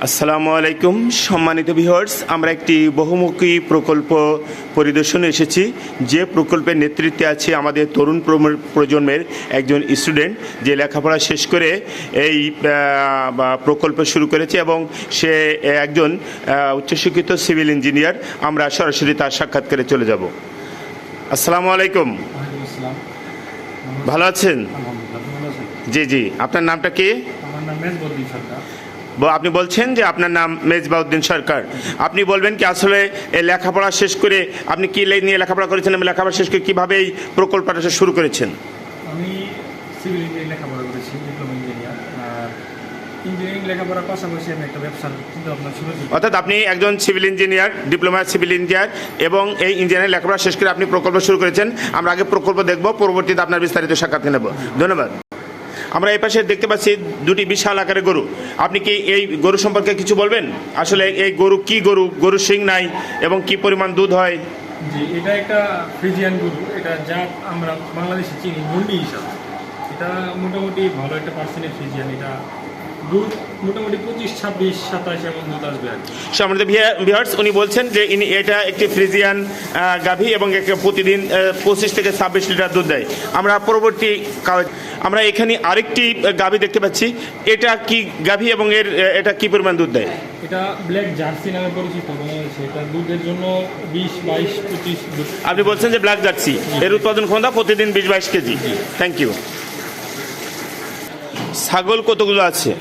আসসালামু আলাইকুম সম্মানিত ভিউয়ার্স, আমরা একটি বহুমুখী প্রকল্প পরিদর্শনে এসেছি। যে প্রকল্পের নেতৃত্বে আছে আমাদের তরুণ প্রজন্মের একজন স্টুডেন্ট, যে লেখাপড়া শেষ করে এই প্রকল্প শুরু করেছে এবং সে একজন উচ্চশিক্ষিত সিভিল ইঞ্জিনিয়ার। আমরা সরাসরি তার সাক্ষাৎকারে চলে যাব। আসসালামু আলাইকুম, ভালো আছেন? জি জি, আপনার নামটা কি? আমার নাম মেজবাউদ্দিন সরকার। আপনি বলছেন যে আপনার নাম মেজবাউদ্দিন সরকার। আপনি বলবেন কি আসলে এই লেখাপড়া শেষ করে আপনি কি নিয়ে লেখাপড়া করেছেন এবং লেখাপড়া শেষ করে কীভাবে এই প্রকল্পটা শুরু করেছেন? আমি সিভিল ইঞ্জিনিয়ারিং লেখাপড়া করেছি, ডিপ্লোমা ইঞ্জিনিয়ার। আর ইঞ্জিনিয়ারিং লেখাপড়ার পাশাপাশি আমি একটা ব্যবসার চিন্তা ভাবনা শুরু করি। অর্থাৎ আপনি একজন civil engineer, diploma civil engineer, এবং এই ইঞ্জিনিয়ারিং লেখাপড়া শেষ করে আপনি প্রকল্প শুরু করেছেন। আমরা আগে প্রকল্প দেখব, পরবর্তীতে আপনার বিস্তারিত সাক্ষাৎ নেব। ধন্যবাদ। আমরা এই পাশে দেখতে পাচ্ছি দুটি বিশাল আকারের গরু। আপনি কি এই গরু সম্পর্কে কিছু বলবেন? আসলে এই গরু কি গরু, গরুর শিং নাই এবং কি পরিমাণ দুধ হয়? জি, এটা একটা ফ্রিজিয়ান গরু। এটা যা আমরা বাংলাদেশে চিনি মুন্ডি হিসাবে। এটা মোটামুটি ভালো একটা পার্সেন্টের ফ্রিজিয়ান। এটা দুধ মোটামুটি 25, 26, 27 এমন দুধ আসবে আর কি। সম্মানিত ভিউয়ার্স, উনি বলছেন যে এটা একটি ফ্রিজিয়ান গাভী এবং প্রতিদিন 25 থেকে 26 লিটার দুধ দেয়। আমরা এখানে আরেকটি গাভী দেখতে পাচ্ছি। এটা কি গাভী এবং এটা কি পরিমাণ দুধ দেয়? এটা ব্ল্যাক জার্সি নামে পরিচিত। এটা দুধের জন্য 20, 22, 25 দুধ। আপনি বলছেন যে ব্ল্যাক জার্সি, এর উৎপাদন ক্ষমতা প্রতিদিন 20-22 কেজি। Thank you. ছাগল কতগুলো আছে?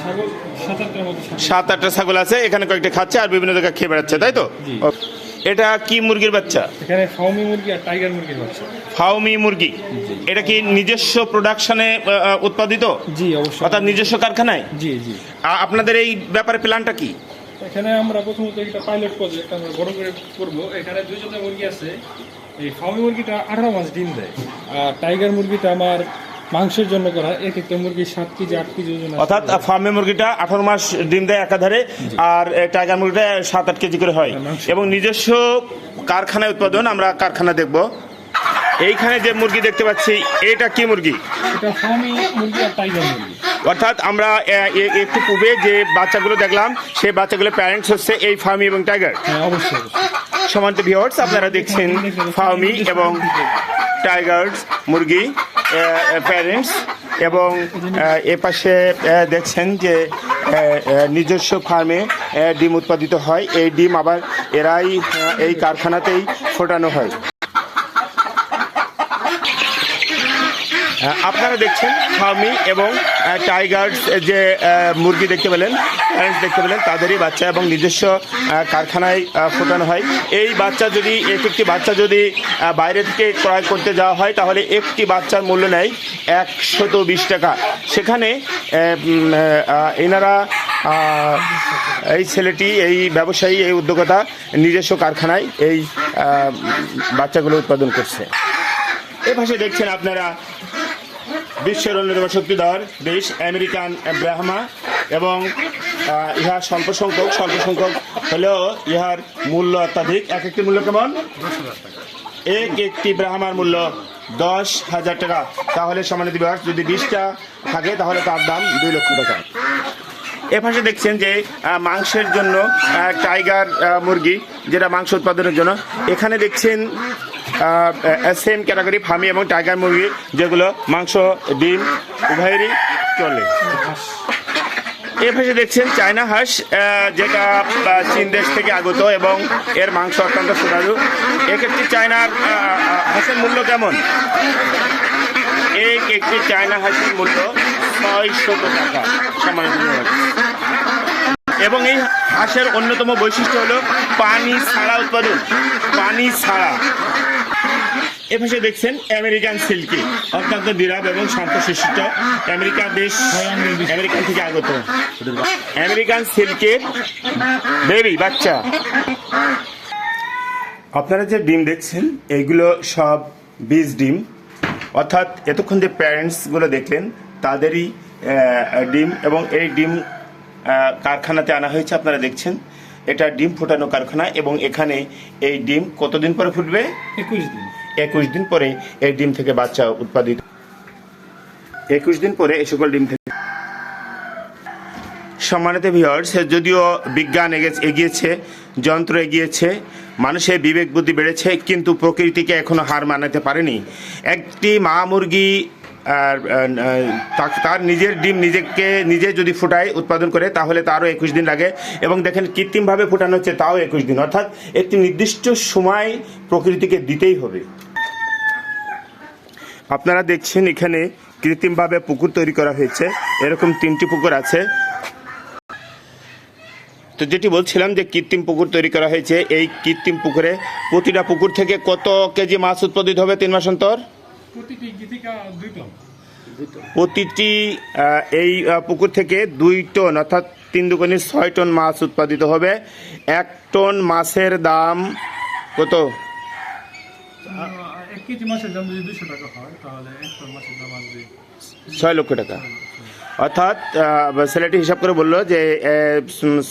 ছাগল 7-8টার মতো। 7-8টা ছাগল আছে। এখানে কয়েকটা খাচ্ছে আর বিভিন্ন জায়গায় খেয়ে বেড়াচ্ছে, তাই তো? এটা কি মুরগির বাচ্চা? এখানে ফাউমি মুরগি আর টাইগার মুরগির বাচ্চা। ফাউমি মুরগি, এটা কি নিজস্ব প্রোডাকশনে উৎপাদিত? জি অবশ্যই। অর্থাৎ নিজস্ব কারখানায়? জি জি। আপনাদের এই ব্যাপারে প্ল্যানটা কি? এখানে আমরা প্রথমত একটা পাইলট প্রজেক্ট আমরা বড় করে করব। এখানে 2 জাতের মুরগি আছে। এই ফাউমি মুরগিটা 18 মাস ডিম দেয়, আর টাইগার মুরগিটা আমার মাংসের জন্য করা। একটা মুরগি 7 কেজি 8 কেজি ওজন। অর্থাৎ ফার্মে মুরগিটা 18 মাস ডিম দেয় একাধারে, আর টাইগার মুরগিটা 7-8 কেজি করে হয় এবং নিজস্ব কারখানায় উৎপাদন। আমরা কারখানা দেখব। এইখানে যে মুরগি দেখতে পাচ্ছি, এটা কি মুরগি? এটা ফার্মি মুরগি আর টাইগার মুরগি। অর্থাৎ আমরা একটু পূর্বে যে বাচ্চাগুলো দেখলাম, সেই বাচ্চাগুলো প্যারেন্টস হচ্ছে এই ফার্মি এবং টাইগার। হ্যাঁ অবশ্যই। সম্মানিত ভিউয়ার্স, আপনারা দেখছেন ফার্মি এবং টাইগার মুরগি প্যারেন্টস, এবং এপাশে দেখছেন যে নিজস্ব ফার্মে ডিম উৎপাদিত হয়। এই ডিম আবার এরাই এই কারখানাতেই ফোটানো হয়। আপনারা দেখছেন ফার্মি এবং টাইগার যে মুরগি দেখতে পেলেন, প্যারেন্টস দেখতে পেলেন, তাদেরই বাচ্চা এবং নিজস্ব কারখানায় ফোটানো হয়। এই বাচ্চা যদি একটি বাচ্চা যদি বাইরে থেকে ক্রয় করতে যাওয়া হয়, তাহলে একটি বাচ্চার মূল্য নেয় 120 টাকা। সেখানে এনারা এই ছেলেটি, এই ব্যবসায়ী, এই উদ্যোক্তা নিজস্ব কারখানায় এই বাচ্চাগুলো উৎপাদন করছে। এ পাশে দেখছেন আপনারা বিশ্বের অন্যতম শক্তিধর দেশ আমেরিকান ব্রাহ্মা, এবং ইহা স্বল্প সংখ্যক হলেও ইহার মূল্য অত্যাধিক। একটি মূল্য কেমন? 10,000 টাকা। একটি ব্রাহ্মার মূল্য 10,000 টাকা। তাহলে সম্মানিত ভিউয়ার্স, যদি 20টা থাকে তাহলে তার দাম 2 লক্ষ টাকা। এ পাশে দেখছেন যে মাংসের জন্য টাইগার মুরগি, যেটা মাংস উৎপাদনের জন্য। এখানে দেখছেন সেম ক্যাটাগরি ফার্মি এবং টাইগার মুরগি, যেগুলো মাংস ডিম উভয়েরই চলে। এ পাশে দেখছেন চায়না হাঁস, যেটা চীন দেশ থেকে আগত এবং এর মাংস অত্যন্ত সুস্বাদু। একটি চায়নার হাঁসের মূল্য কেমন? একটি চায়না হাঁসের মূল্য 600 টাকা। সম্মানিত, এবং এই হাঁসের অন্যতম বৈশিষ্ট্য হলো পানি ছাড়া উৎপাদন, পানি ছাড়া। এ পাশে দেখছেন আমেরিকান সিল্কি, অত্যন্ত বিরাট এবং শান্তশিষ্ট আমেরিকা থেকে আগত আমেরিকান সিল্কের বেবি বাচ্চা। আপনারা যে ডিম দেখছেন, এইগুলো সব বীজ ডিম। অর্থাৎ এতক্ষণ যে প্যারেন্টসগুলো দেখলেন, তাদেরই ডিম, এবং এই ডিম কারখানাতে আনা হয়েছে। আপনারা দেখছেন এটা ডিম ফোটানো কারখানা, এবং এখানে এই ডিম কতদিন পরে ফুটবে? 21 দিন। 21 দিন পরে এই ডিম থেকে বাচ্চা উৎপাদিত। 21 দিন পরে এই সকল ডিম থেকে সম্মানিত ভিউয়ার্স, যদিও বিজ্ঞান এগিয়েছে, যন্ত্র এগিয়েছে, মানুষের বিবেক বুদ্ধি বেড়েছে, কিন্তু প্রকৃতিকে এখনো হার মানাতে পারেনি। একটি মা মুরগি তার নিজের ডিম নিজে যদি ফুটায় উৎপাদন করে তাহলে তারও 21 দিন লাগে, এবং দেখেন কৃত্রিমভাবে ফুটানো হচ্ছে তাও 21 দিন, অর্থাৎ একটি নির্দিষ্ট সময় প্রকৃতিকে দিতেই হবে। আপনারা দেখছেন এখানে কৃত্রিমভাবে পুকুর তৈরি করা হয়েছে, এরকম 3টি পুকুর আছে। তো যেটি বলছিলাম যে কৃত্রিম পুকুর তৈরি করা হয়েছে, এই কৃত্রিম পুকুরে প্রতিটা পুকুর থেকে কত কেজি মাছ উৎপাদিত হবে 3 মাস অন্তর? প্রতিটি এই পুকুর থেকে 2 টন, অর্থাৎ 3 দুগুণে 6 টন মাছ উৎপাদিত হবে। 1 টন মাছের দাম কত? 1 কেজি মাছের দাম যদি 200 টাকা হয় তাহলে 1 টন মাছের দাম আসবে 6 লক্ষ টাকা। অর্থাৎ ছেলেটি হিসাব করে বললো যে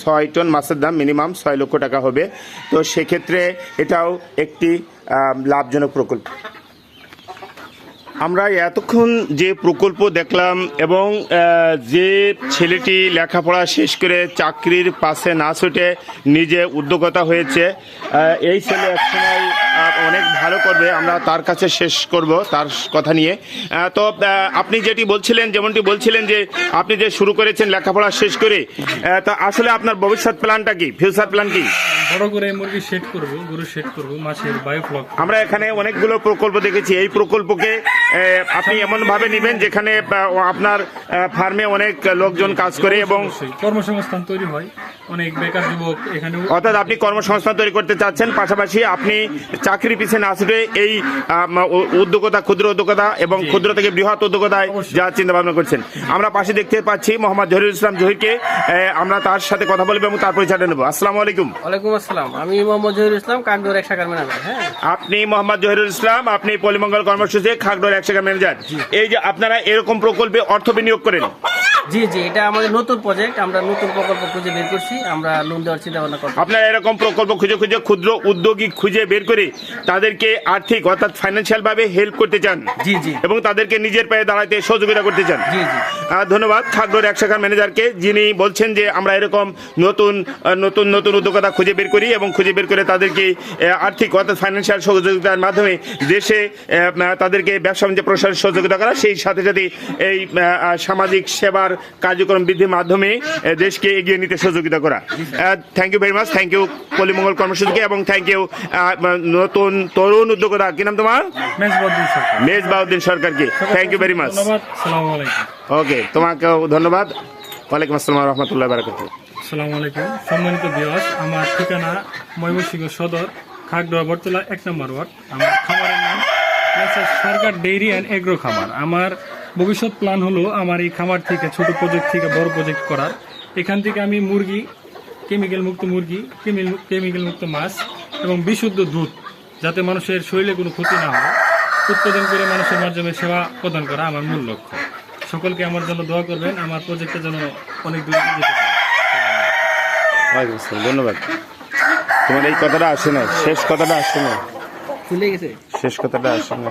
6 টন মাছের দাম মিনিমাম 6 লক্ষ টাকা হবে। তো সেক্ষেত্রে এটাও একটি লাভজনক প্রকল্প। আমরা এতক্ষণ যে প্রকল্প দেখলাম এবং যে ছেলেটি লেখাপড়া শেষ করে চাকরির পাশে না ছুটে নিজে উদ্যোক্তা হয়েছে, এই ছেলে একসময় অনেক ভালো করবে, আমরা তার কাছে শেষ করব তার কথা নিয়ে। তো আপনি যেমনটি বলছিলেন যে আপনি যে শুরু করেছেন লেখাপড়া শেষ করে, তা আসলে আপনার ভবিষ্যৎ প্ল্যানটা কি, ফিউচার প্ল্যান কি? বড় করে মুরগি সেট করব, গরু সেট করব, মাছের বায়োফ্লক। আমরা এখানে অনেকগুলো প্রকল্প দেখেছি। এই প্রকল্পকে আপনি এমন ভাবে নেবেন যেখানে আপনার ফার্মে অনেক লোকজন কাজ করে এবং কর্মসংস্থান তৈরি হয়, অনেক বেকার যুবক এখানে। অর্থাৎ আপনি কর্মসংস্থান তৈরি করতে চাচ্ছেন, পাশাপাশি আপনি চাকরি পিছিয়ে না ছুটে এই উদ্যোক্তা, ক্ষুদ্র উদ্যোক্তা এবং ক্ষুদ্র থেকে বৃহৎ উদ্যোক্তায় যা চিন্তা ভাবনা করছেন। আমরা পাশে দেখতে পাচ্ছি মোহাম্মদ জহিরুল ইসলাম জহিরকে, আমরা তার সাথে কথা বলবো এবং তার পরিচয়টা নেব। আসসালামু আলাইকুম। ওয়ালাইকুম আসসালাম। আমি মোহাম্মদ জহিরুল ইসলাম, কাকডোর 1 শাখার ম্যানেজার। হ্যাঁ, আপনি মোহাম্মদ জহিরুল ইসলাম, আপনি পলিমঙ্গল কর্মসূচি খাগড়ার 1 শাখার ম্যানেজার। এই যে আপনারা এরকম প্রকল্পে অর্থ বিনিয়োগ করেন? জি, এটা আমাদের নতুন প্রজেক্ট, আমরা নতুন প্রকল্প খুঁজে বের করছি, আমরা লোন দেওয়ার চিন্তা ভাবনা করছি। আপনারা এরকম প্রকল্প খুঁজে ক্ষুদ্র উদ্যোগী খুঁজে বের করে তাদেরকে আর্থিক অর্থাৎ ফাইন্যান্সিয়াল ভাবে হেল্প করতে চান? জি, এবং তাদেরকে নিজের পায়ে দাঁড়াতে সহযোগিতা করতে চান? জি। ধন্যবাদ খাগড়ার 1 শাখার ম্যানেজারকে, যিনি বলছেন যে আমরা এরকম নতুন উদ্যোক্তা খুঁজে বের করি এবং খুঁজে বের করে তাদেরকে আর্থিক অর্থাৎ ফাইন্যান্সিয়াল সহযোগিতার মাধ্যমে দেশে তাদেরকে ব্যবসা বাণিজ্য প্রসারের সহযোগিতা করা, সেই সাথে এই সামাজিক সেবার কার্যক্রম বৃদ্ধির মাধ্যমে দেশকে এগিয়ে নিতে সহযোগিতা করা। Thank you very much. Thank you পলিমঙ্গল কর্মসূচিকে এবং থ্যাংক ইউ নতুন তরুণ উদ্যোক্তা, কি নাম তোমার? মেজবাউদ্দিন সরকারকে। Thank you very much. আসসালামু আলাইকুম। ওকে, তোমাকেও ধন্যবাদ। ওয়ালাইকুম আসসালাম ওয়া রাহমাতুল্লাহি ওয়া বারাকাতুহু। আসসালামু আলাইকুম। সম্মানিত ভিউয়ার্স, আমার ঠিকানা ময়মনসিংহ সদর, খাগড়া বটতলা 1 নম্বর ওয়ার্ড। আমার খামারের নাম সরকার ডেইরি অ্যান্ড এগ্রো খামার। আমার ভবিষ্যৎ প্ল্যান হলো আমার এই খামার থেকে ছোট প্রজেক্ট থেকে বড় প্রজেক্ট করার। এখান থেকে আমি মুরগি, কেমিক্যাল মুক্ত মাছ এবং বিশুদ্ধ দুধ, যাতে মানুষের শরীরে কোনো ক্ষতি না হয়, উৎপাদন করে মানুষের মাধ্যমে সেবা প্রদান করা আমার মূল লক্ষ্য। সকলকে আমার জন্য দোয়া করবেন, আমার প্রজেক্টের জন্য অনেক দূর যেতে পারে। ধন্যবাদ। তোমার এই কথাটা আসে না, শেষ কথাটা আসে না, চলে গেছে। শেষ কথাটা আসে না।